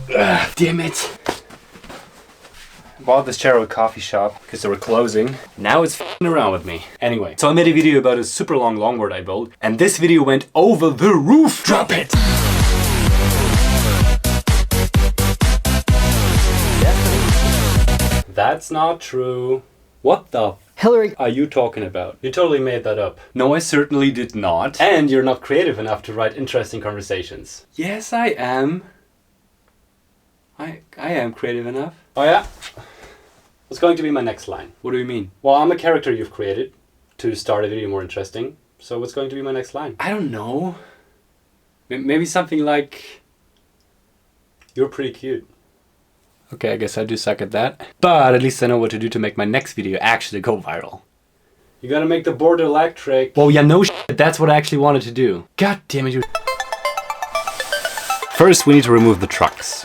Damn it. I bought this chair at a coffee shop because they were closing. Now it's f***ing around with me. Anyway, so I made a video about a super long longboard I built, and this video went over the roof. Drop it! That's not true. What the Hillary are you talking about? You totally made that up. No, I certainly did not. And you're not creative enough to write interesting conversations. Yes, I am. I am creative enough. Oh yeah? What's going to be my next line? What do you mean? Well, I'm a character you've created to start a video more interesting. So what's going to be my next line? I don't know. Maybe something like, you're pretty cute. Okay, I guess I do suck at that. But at least I know what to do to make my next video actually go viral. You gotta make the board electric. Well, yeah, no shit. That's what I actually wanted to do. God damn it, you. First, we need to remove the trucks.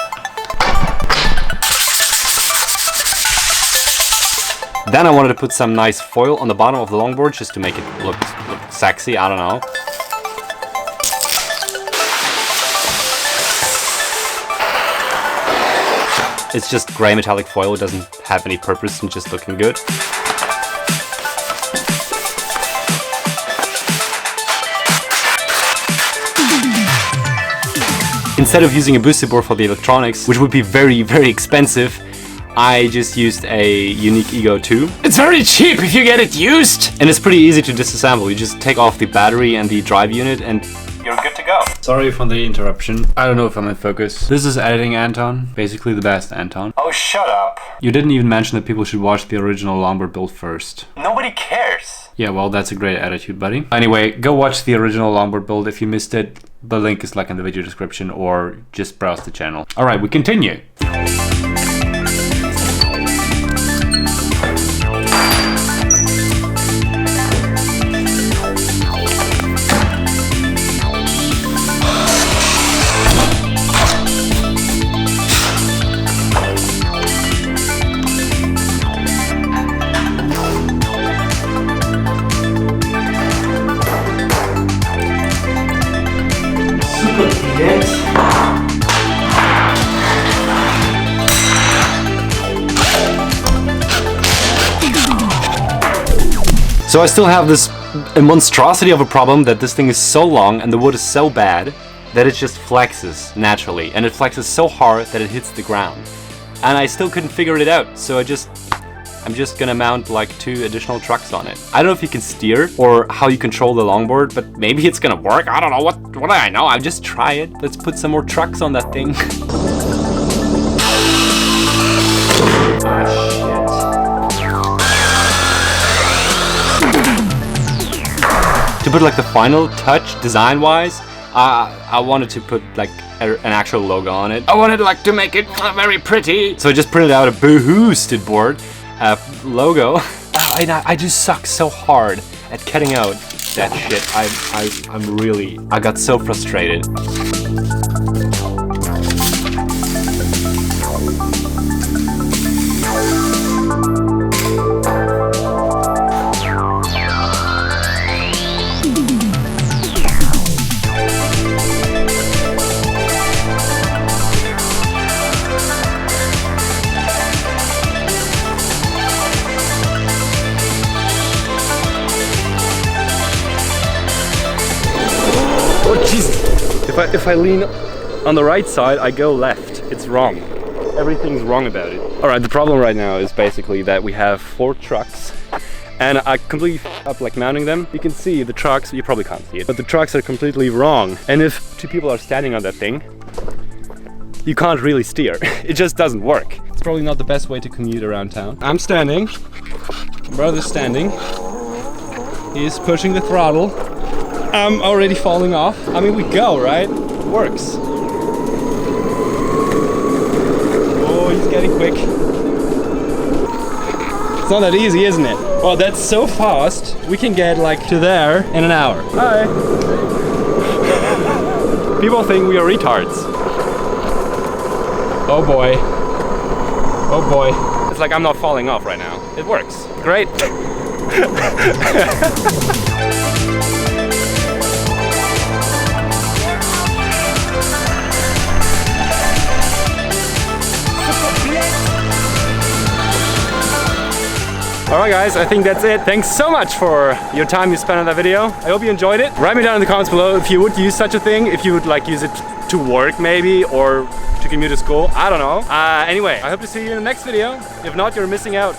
Then I wanted to put some nice foil on the bottom of the longboard just to make it look sexy, I don't know. It's just grey metallic foil, it doesn't have any purpose and just looking good. Instead of using a boosted board for the electronics, which would be very, very expensive, I just used a unique Ego 2. It's very cheap if you get it used! And it's pretty easy to disassemble. You just take off the battery and the drive unit and you're good to go. Sorry for the interruption. I don't know if I'm in focus. This is editing Anton. Basically the best Anton. Oh, shut up. You didn't even mention that people should watch the original longboard build first. Nobody cares. Yeah, well, that's a great attitude, buddy. Anyway, go watch the original longboard build if you missed it. The link is like in the video description or just browse the channel. All right, we continue. So I still have this monstrosity of a problem that this thing is so long and the wood is so bad that it just flexes naturally, and it flexes so hard that it hits the ground. And I still couldn't figure it out, so I'm just gonna mount like 2 additional trucks on it. I don't know if you can steer or how you control the longboard, but maybe it's gonna work. I don't know, what do I know? I'll just try it. Let's put some more trucks on that thing. To put like the final touch design-wise, I wanted to put like an actual logo on it. I wanted like to make it very pretty. So I just printed out a BOOOOOOSTED board logo. I just suck so hard at cutting out that shit. I got so frustrated. Oh Jesus! If I lean on the right side, I go left. It's wrong. Everything's wrong about it. Alright, the problem right now is basically that we have 4 trucks and I completely f***ed up like mounting them. You can see the trucks, you probably can't see it, but the trucks are completely wrong. And if 2 people are standing on that thing, you can't really steer. It just doesn't work. It's probably not the best way to commute around town. I'm standing, my brother's standing, he's pushing the throttle. I'm already falling off. I mean, we go, right? It works. Oh, he's getting quick. It's not that easy, isn't it? Well, that's so fast. We can get like to there in an hour. Hi. People think we are retards. Oh boy. Oh boy. It's like I'm not falling off right now. It works. Great. Alright guys, I think that's it. Thanks so much for your time you spent on that video. I hope you enjoyed it. Write me down in the comments below if you would use such a thing, if you would like use it to work maybe, or to commute to school. I don't know. Anyway, I hope to see you in the next video. If not, you're missing out.